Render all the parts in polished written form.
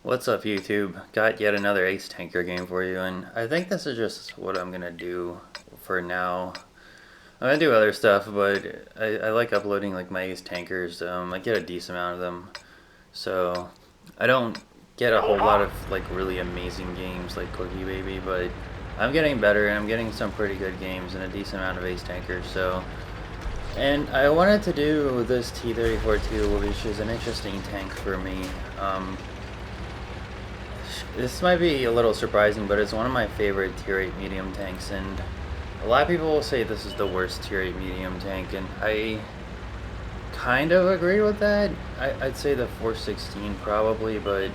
What's up, YouTube? Got yet another Ace Tanker game for you, and I think this is just what I'm gonna do for now. I'm gonna do other stuff, but I like uploading like my Ace Tankers. I get a decent amount of them, so I don't get a whole lot of like really amazing games like Cookie Baby, but I'm getting better and I'm getting some pretty good games and a decent amount of Ace Tankers. And I wanted to do this T-34-2, which is an interesting tank for me. This might be a little surprising, but it's one of my favorite tier 8 medium tanks, and a lot of people will say this is the worst tier 8 medium tank, and I kind of agree with that. I'd say the 416 probably, but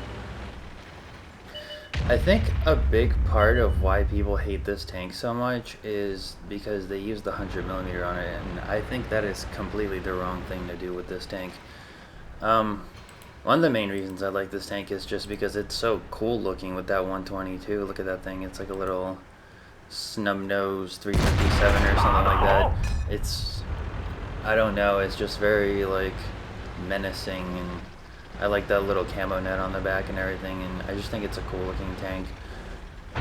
I think a big part of why people hate this tank so much is because they use the 100mm on it, and I think that is completely the wrong thing to do with this tank. One of the main reasons I like this tank is just because it's so cool looking with that 122. Look at that thing. It's like a little snub-nose 357 or something like that. I don't know, it's just very like menacing, and I like that little camo net on the back and everything, and I just think it's a cool looking tank.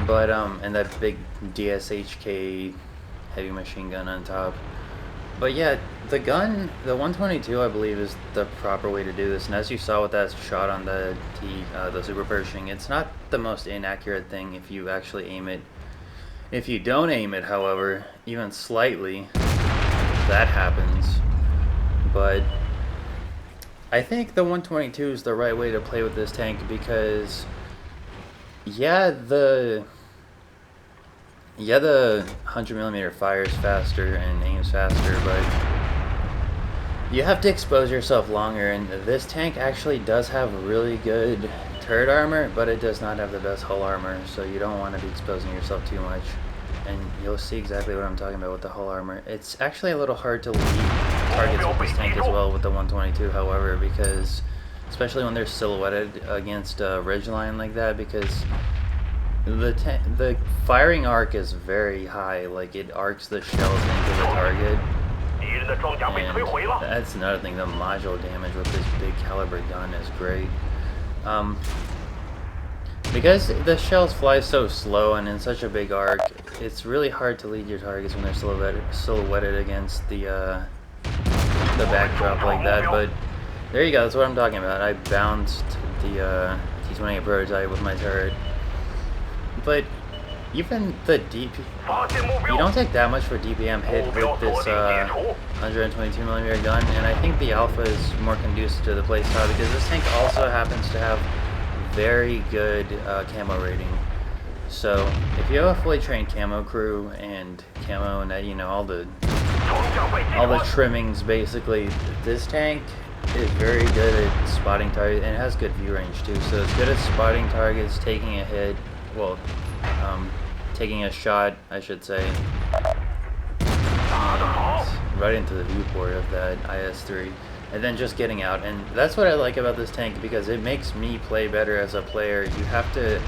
But and that big DSHK heavy machine gun on top. But yeah, the gun, the 122, I believe, is the proper way to do this. And as you saw with that shot on the Super Pershing, it's not the most inaccurate thing if you actually aim it. If you don't aim it, however, even slightly, that happens. But I think the 122 is the right way to play with this tank because, yeah, the 100mm fires faster and aims faster, but you have to expose yourself longer, and this tank actually does have really good turret armor, but it does not have the best hull armor, so you don't want to be exposing yourself too much. And you'll see exactly what I'm talking about with the hull armor. It's actually a little hard to lead targets with this tank as well with the 122, however, because especially when they're silhouetted against a ridgeline like that, because the firing arc is very high, like it arcs the shells into the target, and that's another thing. The module damage with this big caliber gun is great. Because the shells fly so slow and in such a big arc, it's really hard to lead your targets when they're silhouetted against the backdrop like that. But there you go, that's what I'm talking about. I bounced the T-28 prototype with my turret. But even the you don't take that much for DPM hit with this 122mm gun, and I think the alpha is more conducive to the playstyle because this tank also happens to have very good camo rating. So if you have a fully trained camo crew and camo and you know all the trimmings, basically, this tank is very good at spotting targets, and it has good view range too. So it's good at spotting targets, taking a hit. Well, taking a shot, I should say, right into the viewport of that IS-3, and then just getting out. And that's what I like about this tank, because it makes me play better as a player. You have to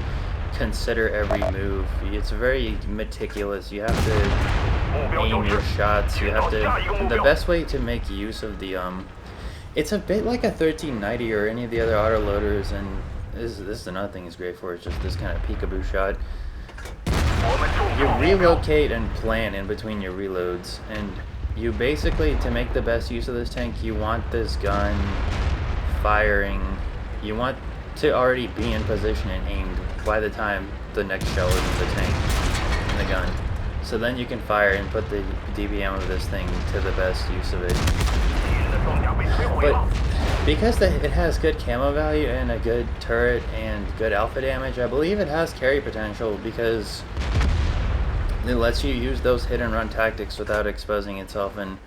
consider every move. It's very meticulous. You have to aim your shots. You have to. The best way to make use of the it's a bit like a 1390 or any of the other autoloaders, and this is another thing it's great for. It's just this kind of peekaboo shot. You relocate and plan in between your reloads, and you basically, to make the best use of this tank, you want this gun firing. You want to already be in position and aimed by the time the next shell is in the tank, in the gun. So then you can fire and put the DPM of this thing to the best use of it. But because it has good camo value and a good turret and good alpha damage, I believe it has carry potential because it lets you use those hit and run tactics without exposing itself, and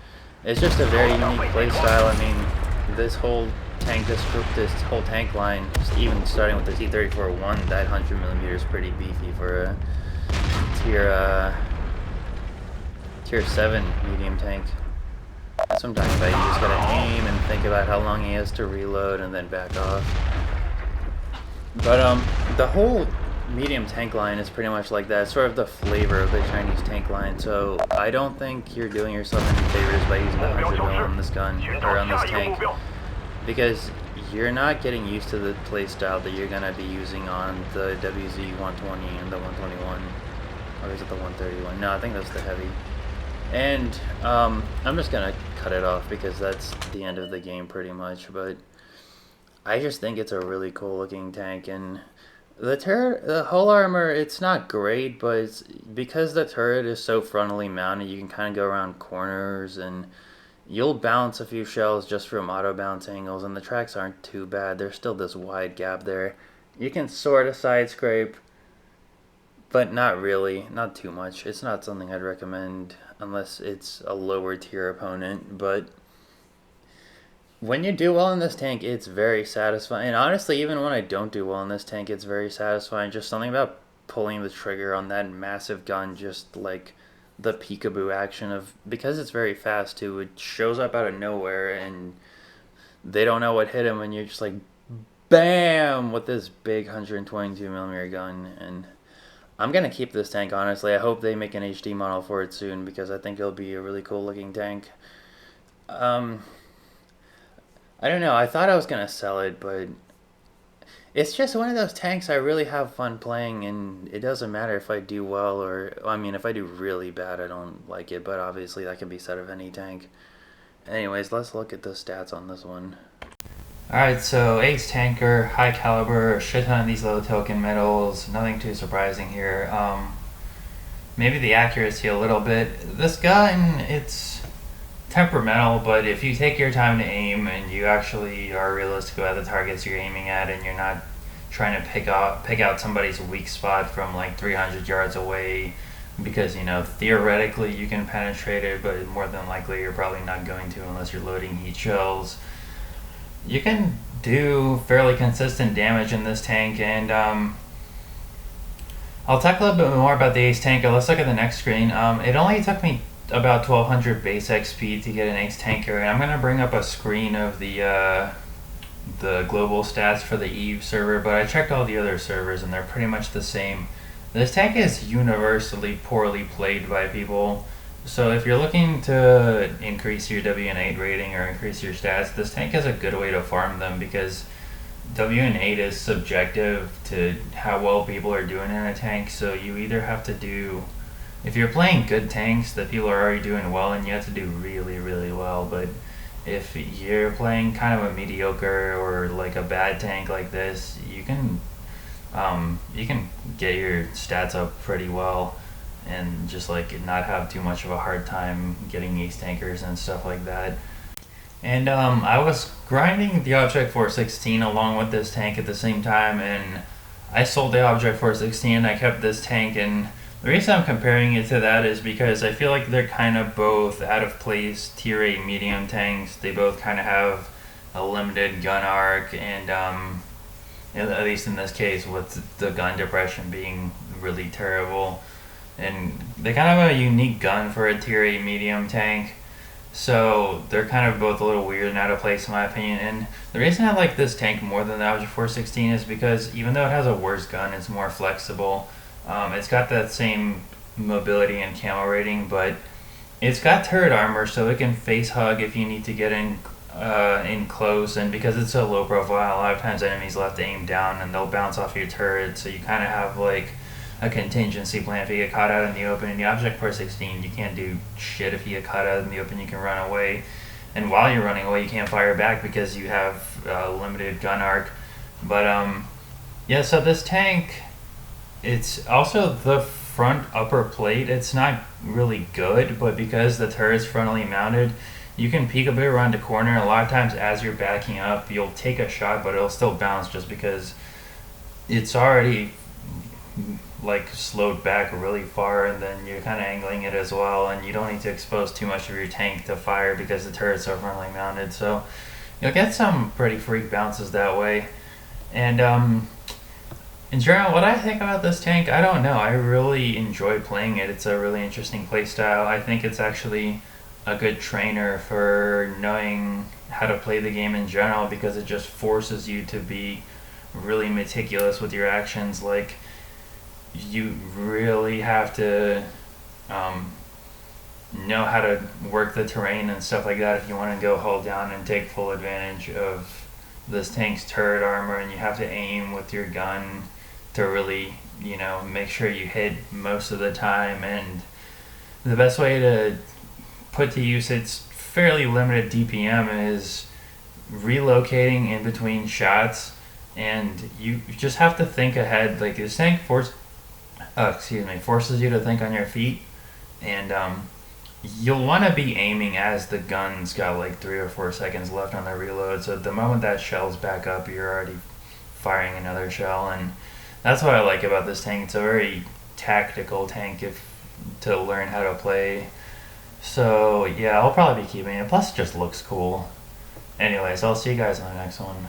it's just a very unique playstyle. I mean, this whole tank, this whole tank line, even starting with the T-34-1, that 100mm is pretty beefy for a tier 7 medium tank. That's what I'm talking about. You just gotta aim and think about how long he has to reload and then back off. But the whole medium tank line is pretty much like that. It's sort of the flavor of the Chinese tank line. So I don't think you're doing yourself any favors by using the 100mm on this gun, or on this tank, because you're not getting used to the playstyle that you're gonna be using on the WZ 120 and the 121, or is it the 131? No, I think that's the heavy. And I'm just gonna cut it off because that's the end of the game pretty much. But I just think it's a really cool looking tank, and the hull armor, it's not great, but it's, because the turret is so frontally mounted, you can kind of go around corners and you'll bounce a few shells just from auto bounce angles, and the tracks aren't too bad. There's still this wide gap there. You can sort of side scrape, but not really, not too much. It's not something I'd recommend unless it's a lower tier opponent, but when you do well in this tank, it's very satisfying. And honestly, even when I don't do well in this tank, it's very satisfying. Just something about pulling the trigger on that massive gun, just like the peekaboo action of, because it's very fast too, it shows up out of nowhere and they don't know what hit him, and you're just like, bam, with this big 122mm gun. And I'm gonna keep this tank, honestly. I hope they make an HD model for it soon because I think it'll be a really cool looking tank. I don't know, I thought I was gonna sell it, but it's just one of those tanks I really have fun playing, and it doesn't matter if I do well or, I mean, if I do really bad, I don't like it, but obviously that can be said of any tank. Anyways, let's look at the stats on this one. Alright, so ace tanker, high caliber, a shit ton of these low token medals, nothing too surprising here. Maybe the accuracy a little bit. This gun, it's temperamental, but if you take your time to aim and you actually are realistic about the targets you're aiming at, and you're not trying to pick out somebody's weak spot from like 300 yards away, because, you know, theoretically you can penetrate it, but more than likely you're probably not going to unless you're loading heat shells, you can do fairly consistent damage in this tank. And I'll talk a little bit more about the ace tanker. Let's look at the next screen. It only took me about 1200 base XP to get an ace tanker, and I'm going to bring up a screen of the global stats for the EVE server, but I checked all the other servers and they're pretty much the same. This tank is universally poorly played by people, so if you're looking to increase your WN8 rating or increase your stats, this tank is a good way to farm them, because WN8 is subjective to how well people are doing in a tank. So you either have to do, if you're playing good tanks that people are already doing well, and you have to do really, really well. But if you're playing kind of a mediocre or like a bad tank like this, you can get your stats up pretty well and just like not have too much of a hard time getting ace tankers and stuff like that. And I was grinding the Object 416 along with this tank at the same time, and I sold the Object 416 and I kept this tank. And the reason I'm comparing it to that is because I feel like they're kind of both out of place tier 8 medium tanks. They both kind of have a limited gun arc, and at least in this case with the gun depression being really terrible. And they kind of have a unique gun for a tier 8 medium tank. So they're kind of both a little weird and out of place in my opinion. And the reason I like this tank more than the Object 416 is because even though it has a worse gun, it's more flexible. It's got that same mobility and camo rating, but it's got turret armor, so it can face hug if you need to get in close. And because it's so low profile, a lot of times enemies will have to aim down and they'll bounce off your turret, so you kind of have like a contingency plan if you get caught out in the open. In the Object 416, you can't do shit if you get caught out in the open. You can run away, and while you're running away, you can't fire back because you have limited gun arc. But yeah, so this tank, it's also the front upper plate. It's not really good, but because the turret's frontally mounted, you can peek a bit around the corner. A lot of times as you're backing up, you'll take a shot, but it'll still bounce just because it's already like slowed back really far, and then you're kind of angling it as well, and you don't need to expose too much of your tank to fire because the turret's so firmly mounted. So you'll get some pretty freak bounces that way. And in general, what I think about this tank, I don't know. I really enjoy playing it. It's a really interesting play style. I think it's actually a good trainer for knowing how to play the game in general, because it just forces you to be really meticulous with your actions. Like, you really have to know how to work the terrain and stuff like that if you want to go hull down and take full advantage of this tank's turret armor, and you have to aim with your gun to really, make sure you hit most of the time. And the best way to put to use its fairly limited DPM is relocating in between shots, and you just have to think ahead. Like this tank forces you to think on your feet, and you'll want to be aiming as the gun's got like 3 or 4 seconds left on the reload. So the moment that shell's back up, you're already firing another shell, and that's what I like about this tank. It's a very tactical tank to learn how to play. So yeah, I'll probably be keeping it. Plus, it just looks cool. Anyways, I'll see you guys on the next one.